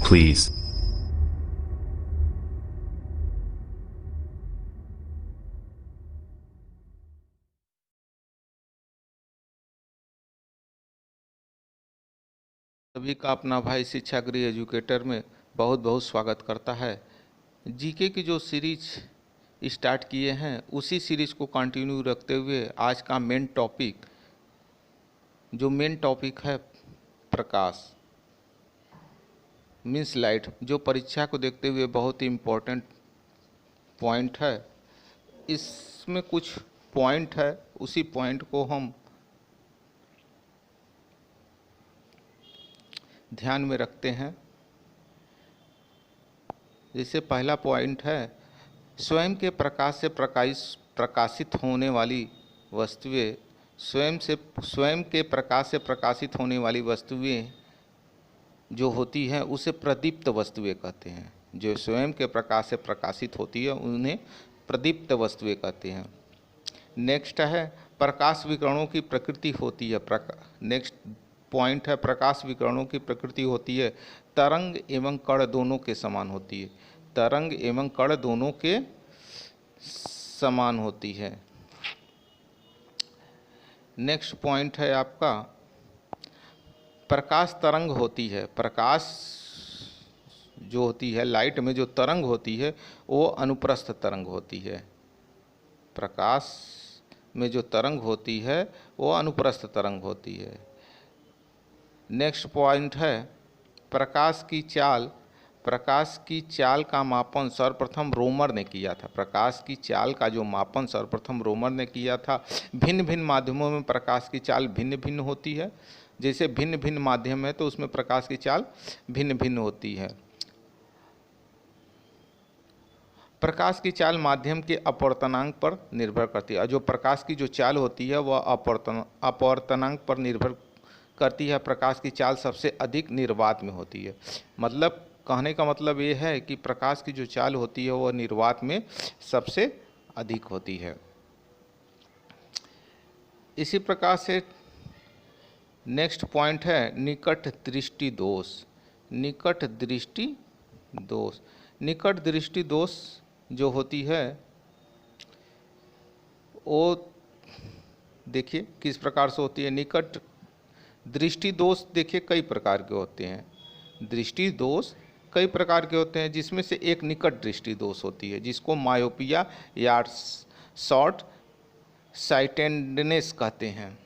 please. सभी का अपना भाई शिक्षागृह एजुकेटर में बहुत बहुत स्वागत करता है। जीके की जो सीरीज स्टार्ट किए हैं उसी सीरीज को कंटिन्यू रखते हुए आज का मेन टॉपिक है प्रकाश मीन्स लाइट, जो परीक्षा को देखते हुए बहुत ही इम्पोर्टेंट पॉइंट है। इसमें कुछ पॉइंट है, उसी पॉइंट को हम ध्यान में रखते हैं। जैसे पहला पॉइंट है, स्वयं के प्रकाश से प्रकाशित होने वाली वस्तुएं, स्वयं के प्रकाश से प्रकाशित होने वाली वस्तुएं जो होती हैं उसे प्रदीप्त वस्तुएं कहते हैं। जो स्वयं के प्रकाश से प्रकाशित होती है उन्हें प्रदीप्त वस्तुएं कहते हैं। नेक्स्ट है, प्रकाश विकिरणों की प्रकृति होती है। नेक्स्ट पॉइंट है, प्रकाश विकिरणों की प्रकृति होती है तरंग एवं कण दोनों के समान होती है। तरंग एवं कण दोनों के समान होती है। नेक्स्ट पॉइंट है आपका, प्रकाश तरंग होती है। प्रकाश जो होती है, लाइट में जो तरंग होती है वो अनुप्रस्थ तरंग होती है। प्रकाश में जो तरंग होती है वो अनुप्रस्थ तरंग होती है। नेक्स्ट पॉइंट है, प्रकाश की चाल का मापन सर्वप्रथम रोमर ने किया था। प्रकाश की चाल का जो मापन सर्वप्रथम रोमर ने किया था। भिन्न भिन्न माध्यमों में प्रकाश की चाल भिन्न भिन्न होती है। जैसे भिन्न भिन्न माध्यम है तो उसमें प्रकाश की चाल भिन्न भिन्न होती है। प्रकाश की चाल माध्यम के अपवर्तनांक पर निर्भर करती है। और जो प्रकाश की जो चाल होती है वह अपवर्तनांक पर निर्भर करती है। प्रकाश की चाल सबसे अधिक निर्वात में होती है। मतलब कहने का मतलब ये है कि प्रकाश की जो चाल होती है वह निर्वात में सबसे अधिक होती है। इसी प्रकार से नेक्स्ट पॉइंट है निकट दृष्टि दोष। निकट दृष्टि दोष जो होती है वो देखिए किस प्रकार से होती है। निकट दृष्टि दोष देखिए कई प्रकार के होते हैं। दृष्टि दोष कई प्रकार के होते हैं, जिसमें से एक निकट दृष्टि दोष होती है जिसको मायोपिया या शॉर्ट साइटेडनेस कहते हैं।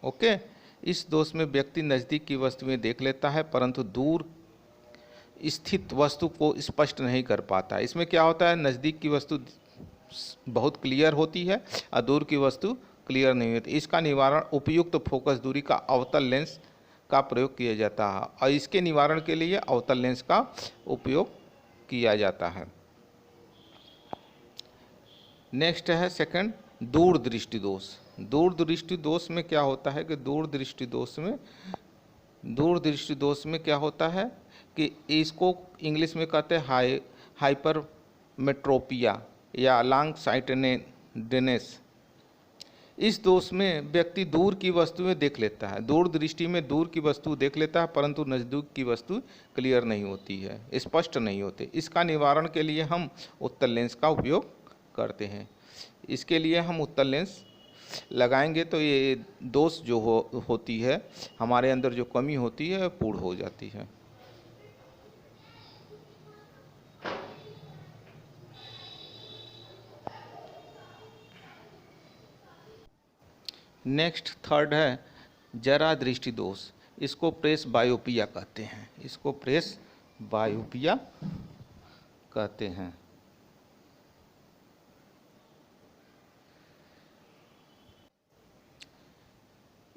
ओके, इस दोष में व्यक्ति नज़दीक की वस्तुएं देख लेता है परंतु दूर स्थित वस्तु को स्पष्ट नहीं कर पाता। इसमें क्या होता है, नज़दीक की वस्तु बहुत क्लियर होती है और दूर की वस्तु क्लियर नहीं होती। इसका निवारण उपयुक्त फोकस दूरी का अवतल लेंस का प्रयोग किया जाता है और इसके निवारण के लिए अवतल लेंस का उपयोग किया जाता है। नेक्स्ट है सेकंड, दूर दृष्टि दोष। दूर दृष्टि दोष में क्या होता है कि दूर दृष्टि दोष में क्या होता है कि इसको इंग्लिश में कहते हैं हाइपरमेट्रोपिया या लॉन्ग साइटेडनेस। इस दोष में व्यक्ति दूर की वस्तुएं देख लेता है। दूर दृष्टि में दूर की वस्तु देख लेता है परंतु नज़दीक की वस्तु क्लियर नहीं होती है, स्पष्ट नहीं होते। इसका निवारण के लिए हम उत्तल लेंस का उपयोग करते हैं। इसके लिए हम उत्तल लेंस लगाएंगे तो ये दोष जो होती है, हमारे अंदर जो कमी होती है पूर्ण हो जाती है। नेक्स्ट थर्ड है जरा दृष्टि दोष। इसको प्रेस बायोपिया कहते हैं। इसको प्रेस बायोपिया कहते हैं।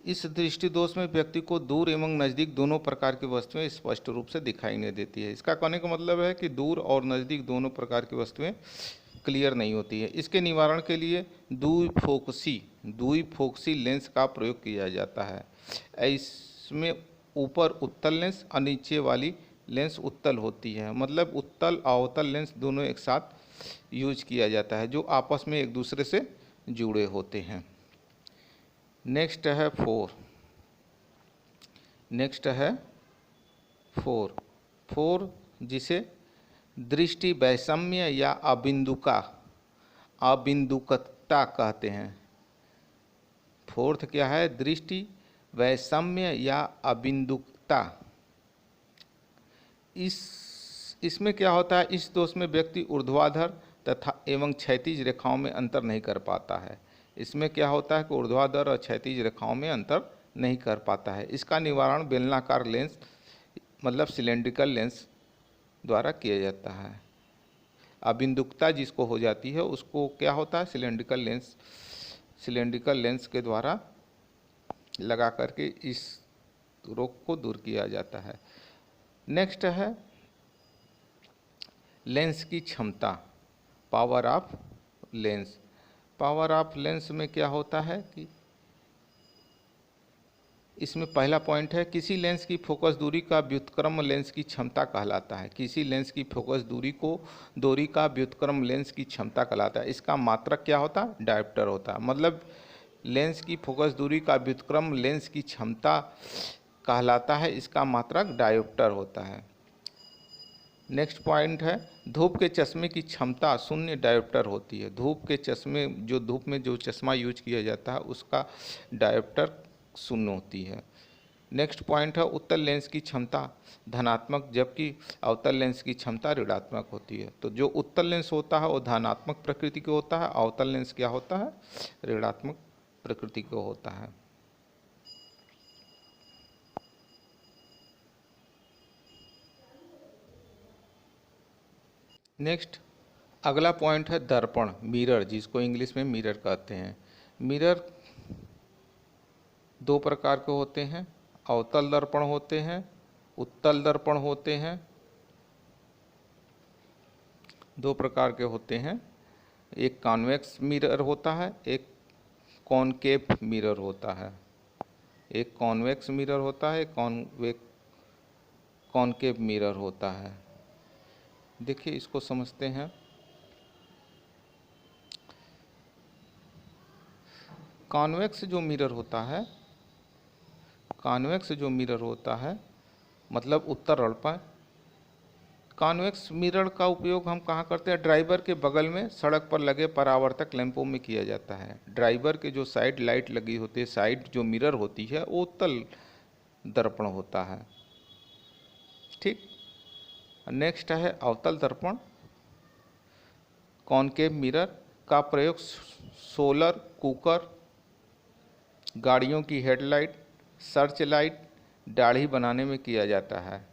इस दृष्टि दोष में व्यक्ति को दूर एवं नज़दीक दोनों प्रकार की वस्तुएं स्पष्ट रूप से दिखाई नहीं देती है। इसका कहने का मतलब है कि दूर और नज़दीक दोनों प्रकार की वस्तुएं क्लियर नहीं होती है। इसके निवारण के लिए द्विफोक्सी लेंस का प्रयोग किया जाता है। इसमें ऊपर उत्तल लेंस और नीचे वाली लेंस उत्तल होती है। मतलब उत्तल अवतल लेंस दोनों एक साथ यूज किया जाता है जो आपस में एक दूसरे से जुड़े होते हैं। नेक्स्ट है फोर, जिसे दृष्टि वैषम्य या अबिंदुकता कहते हैं। फोर्थ क्या है? दृष्टि वैषम्य या अबिंदुकता। इसमें क्या होता है? इस दोष में व्यक्ति ऊर्ध्वाधर तथा एवं क्षैतिज रेखाओं में अंतर नहीं कर पाता है। इसमें क्या होता है कि ऊर्ध्वाधर और क्षैतिज रेखाओं में अंतर नहीं कर पाता है। इसका निवारण बेलनाकार लेंस मतलब सिलेंड्रिकल लेंस द्वारा किया जाता है। अबिंदुकता जिसको हो जाती है उसको क्या होता है? सिलेंड्रिकल लेंस के द्वारा लगा करके इस रोग को दूर किया जाता है। नेक्स्ट है लेंस की क्षमता, power of lens. Power of lens में क्या होता है कि इसमें पहला पॉइंट है, किसी लेंस की फोकस दूरी का व्युत्क्रम लेंस की क्षमता कहलाता है। किसी लेंस की फोकस दूरी का व्युत्क्रम लेंस की क्षमता कहलाता है। इसका मात्रक क्या होता है? डायोप्टर होता है। मतलब लेंस की फोकस दूरी का व्युत्क्रम लेंस की क्षमता कहलाता है, इसका मात्रक डायोप्टर होता है। नेक्स्ट पॉइंट है, धूप के चश्मे की क्षमता शून्य डायोप्टर होती है। धूप में जो चश्मा यूज किया जाता है उसका डायोप्टर शून्य होती है। नेक्स्ट पॉइंट है, उत्तल लेंस की क्षमता धनात्मक जबकि अवतल लेंस की क्षमता ऋणात्मक होती है। तो जो उत्तल लेंस होता है वो धनात्मक प्रकृति का होता है, अवतल लेंस क्या होता है? ऋणात्मक प्रकृति का होता है। नेक्स्ट अगला पॉइंट है दर्पण, मिरर, जिसको इंग्लिश में मिरर कहते हैं। मिरर दो प्रकार के होते हैं, अवतल दर्पण होते हैं, उत्तल दर्पण होते हैं। दो प्रकार के होते हैं, एक कॉन्वेक्स मिरर होता है, एक कॉनकेव मिरर होता है। एक कॉन्वेक्स मिरर होता है, कॉनकेव मिरर होता है। देखिए इसको समझते हैं। कॉन्वेक्स जो मिरर होता है मतलब उत्तल दर्पण। कॉन्वेक्स मिरर का उपयोग हम कहाँ करते हैं? ड्राइवर के बगल में सड़क पर लगे परावर्तक लैंपों में किया जाता है। ड्राइवर के जो साइड लाइट लगी होती है, साइड जो मिरर होती है वो उत्तल दर्पण होता है। ठीक। नेक्स्ट है अवतल दर्पण। कॉनकेव मिरर का प्रयोग सोलर कुकर, गाड़ियों की हेडलाइट, सर्च लाइट, दाढ़ी बनाने में किया जाता है।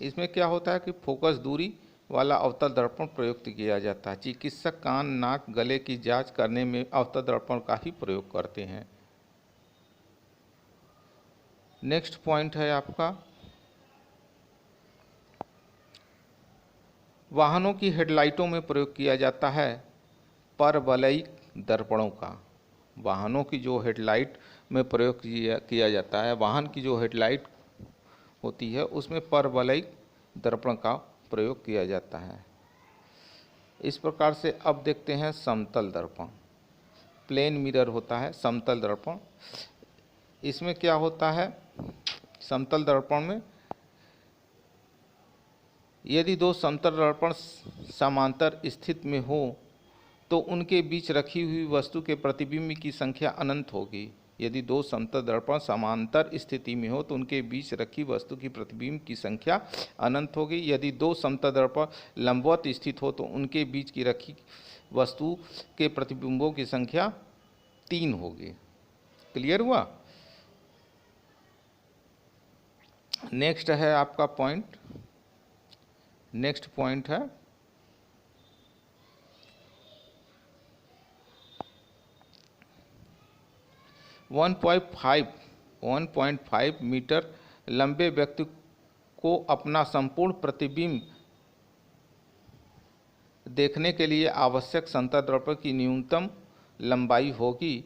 इसमें क्या होता है कि फोकस दूरी वाला अवतल दर्पण प्रयुक्त किया जाता है। चिकित्सक कान, नाक, गले की जांच करने में अवतल दर्पण का ही प्रयोग करते हैं। नेक्स्ट पॉइंट है आपका वाहनों की हेडलाइटों में प्रयोग किया जाता है परवलयिक दर्पणों का। वाहनों की जो हेडलाइट में प्रयोग किया जाता है, वाहन की जो हेडलाइट होती है उसमें परवलयिक दर्पण का प्रयोग किया जाता है। इस प्रकार से अब देखते हैं समतल दर्पण। प्लेन मिरर होता है समतल दर्पण। इसमें क्या होता है? समतल दर्पण में यदि दो समतल दर्पण समांतर स्थिति में हो तो उनके बीच रखी हुई वस्तु के प्रतिबिंब की संख्या अनंत होगी। यदि दो समतल दर्पण समांतर स्थिति में हो तो उनके बीच रखी वस्तु की प्रतिबिंब की संख्या अनंत होगी। यदि दो समतल दर्पण लंबवत स्थित हो तो उनके बीच की रखी वस्तु के प्रतिबिंबों की संख्या 3 होगी। क्लियर हुआ? नेक्स्ट है आपका पॉइंट। नेक्स्ट पॉइंट है वन पॉइंट फाइव मीटर लंबे व्यक्ति को अपना संपूर्ण प्रतिबिंब देखने के लिए आवश्यक समतल दर्पण की न्यूनतम लंबाई होगी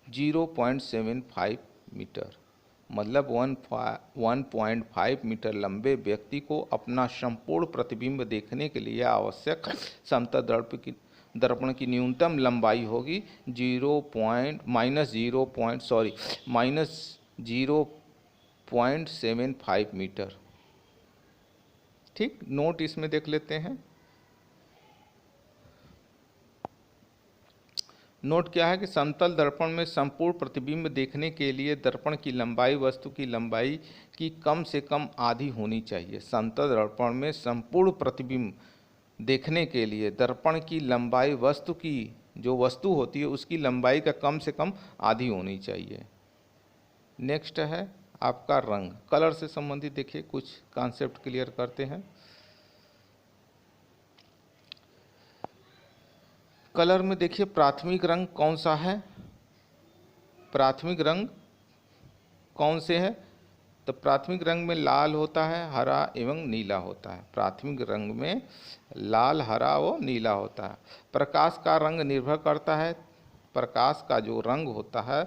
0.75 मीटर। मतलब 1.5 मीटर लंबे व्यक्ति को अपना संपूर्ण प्रतिबिंब देखने के लिए आवश्यक समतल दर्पण की दर्पण की न्यूनतम लंबाई होगी -0.75 मीटर। ठीक, नोट इसमें देख लेते हैं। नोट क्या है कि समतल दर्पण में संपूर्ण प्रतिबिंब देखने के लिए दर्पण की लंबाई वस्तु की लंबाई की कम से कम आधी होनी चाहिए। समतल दर्पण में संपूर्ण प्रतिबिंब देखने के लिए दर्पण की लंबाई वस्तु की, जो वस्तु होती है उसकी लंबाई का कम से कम आधी होनी चाहिए। नेक्स्ट है आपका रंग, कलर से संबंधित देखिए कुछ कॉन्सेप्ट क्लियर करते हैं। कलर में देखिए प्राथमिक रंग कौन सा है, प्राथमिक रंग कौन से हैं, तो प्राथमिक रंग में लाल होता है, हरा एवं नीला होता है। प्राथमिक रंग में लाल, हरा व नीला होता है। प्रकाश का रंग निर्भर करता है, प्रकाश का जो रंग होता है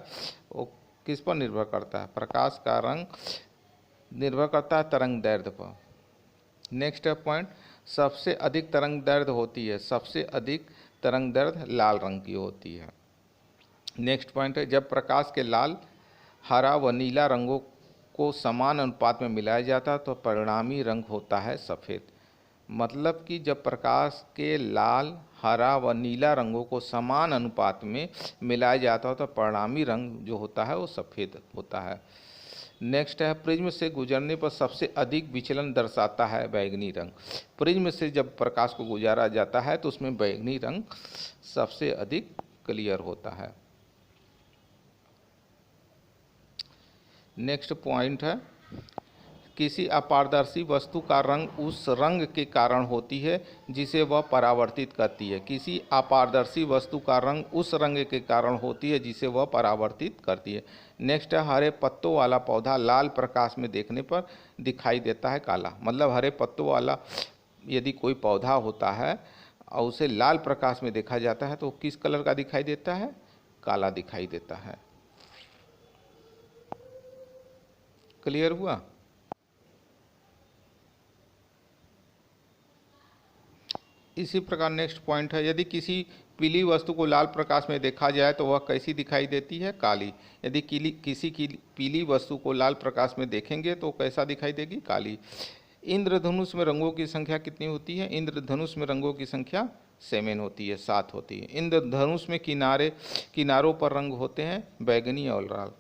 वो किस पर निर्भर करता है, प्रकाश का रंग निर्भर करता है तरंग दैर्ध्य पर। नेक्स्ट पॉइंट, सबसे अधिक तरंग दैर्ध्य होती है, सबसे अधिक तरंग दैर्ध्य लाल रंग की होती है। नेक्स्ट पॉइंट है, जब प्रकाश के लाल, हरा व नीला रंगों को समान अनुपात में मिलाया जाता है तो परिणामी रंग होता है सफ़ेद। मतलब कि जब प्रकाश के लाल, हरा व नीला रंगों को समान अनुपात में मिलाया जाता है तो परिणामी रंग जो होता है वो सफ़ेद होता है। नेक्स्ट है, प्रिज्म से गुजरने पर सबसे अधिक विचलन दर्शाता है बैगनी रंग। प्रिज्म से जब प्रकाश को गुजारा जाता है तो उसमें बैगनी रंग सबसे अधिक क्लियर होता है। नेक्स्ट पॉइंट है, किसी अपारदर्शी वस्तु का रंग उस रंग के कारण होती है जिसे वह परावर्तित करती है। किसी अपारदर्शी वस्तु का रंग उस रंग के कारण होती है जिसे वह परावर्तित करती है। नेक्स्ट है, हरे पत्तों वाला पौधा लाल प्रकाश में देखने पर दिखाई देता है काला। मतलब हरे पत्तों वाला यदि कोई पौधा होता है और उसे लाल प्रकाश में देखा जाता है तो किस कलर का दिखाई देता है, काला दिखाई देता है। क्लियर हुआ? इसी प्रकार नेक्स्ट पॉइंट है, यदि किसी पीली वस्तु को लाल प्रकाश में देखा जाए तो वह कैसी दिखाई देती है, काली। यदि किसी की पीली वस्तु को लाल प्रकाश में देखेंगे तो कैसा दिखाई देगी, काली। इंद्रधनुष में रंगों की संख्या कितनी होती है, इंद्रधनुष में रंगों की संख्या 7 होती है, 7 होती है। इंद्रधनुष में किनारों पर रंग होते हैं बैगनी और लाल।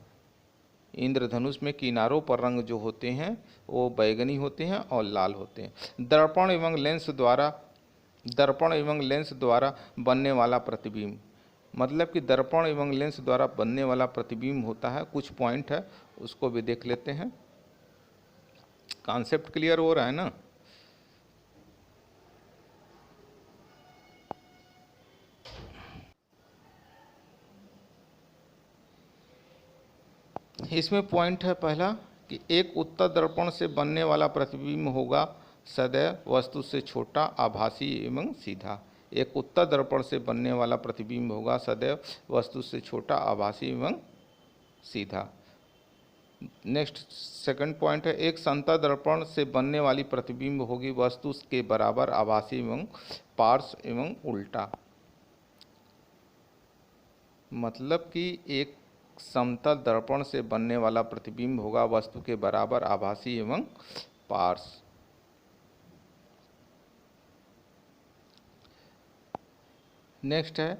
इंद्रधनुष में किनारों पर रंग जो होते हैं वो बैगनी होते हैं और लाल होते हैं। दर्पण एवं लेंस द्वारा बनने वाला प्रतिबिंब, मतलब कि दर्पण एवं लेंस द्वारा बनने वाला प्रतिबिंब होता है। कुछ पॉइंट है उसको भी देख लेते हैं। कॉन्सेप्ट क्लियर हो रहा है ना? इसमें पॉइंट है पहला कि एक उत्तल दर्पण से बनने वाला प्रतिबिंब होगा सदैव वस्तु से छोटा, आभासी एवं सीधा। एक उत्तल दर्पण से बनने वाला प्रतिबिंब होगा सदैव वस्तु से छोटा, आभासी एवं सीधा। नेक्स्ट सेकंड पॉइंट है, एक समतल दर्पण से बनने वाली प्रतिबिंब होगी वस्तु के बराबर, आभासी एवं पार्श्व एवं उल्टा। मतलब कि एक समतल दर्पण से बनने वाला प्रतिबिंब होगा वस्तु के बराबर, आभासी एवं पार्श्व। नेक्स्ट है,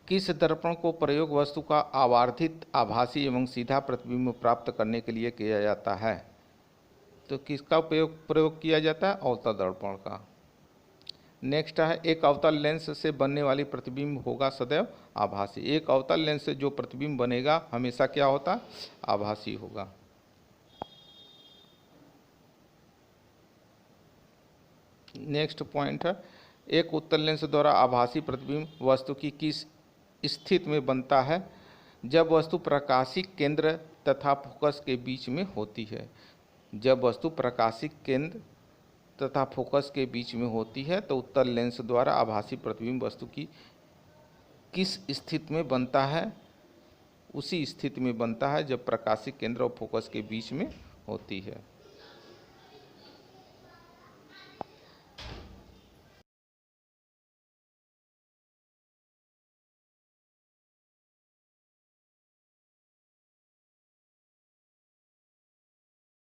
किस दर्पण को प्रयोग वस्तु का आवर्धित, आभासी एवं सीधा प्रतिबिंब प्राप्त करने के लिए किया जाता है, तो किसका प्रयोग किया जाता है, अवतल दर्पण का। नेक्स्ट है, एक अवतल लेंस से बनने वाली प्रतिबिंब होगा सदैव आभासी। एक अवतल लेंस से जो प्रतिबिंब बनेगा हमेशा क्या होता, आभासी होगा। नेक्स्ट पॉइंट है, एक उत्तल लेंस द्वारा आभासी प्रतिबिंब वस्तु की किस स्थिति में बनता है, जब वस्तु प्रकाशिक केंद्र तथा फोकस के बीच में होती है। जब वस्तु प्रकाशिक केंद्र तथा फोकस के बीच में होती है तो उत्तल लेंस द्वारा आभासी प्रतिबिंब वस्तु की किस स्थिति में बनता है, उसी स्थिति में बनता है जब प्रकाशिक केंद्र और फोकस के बीच में होती है।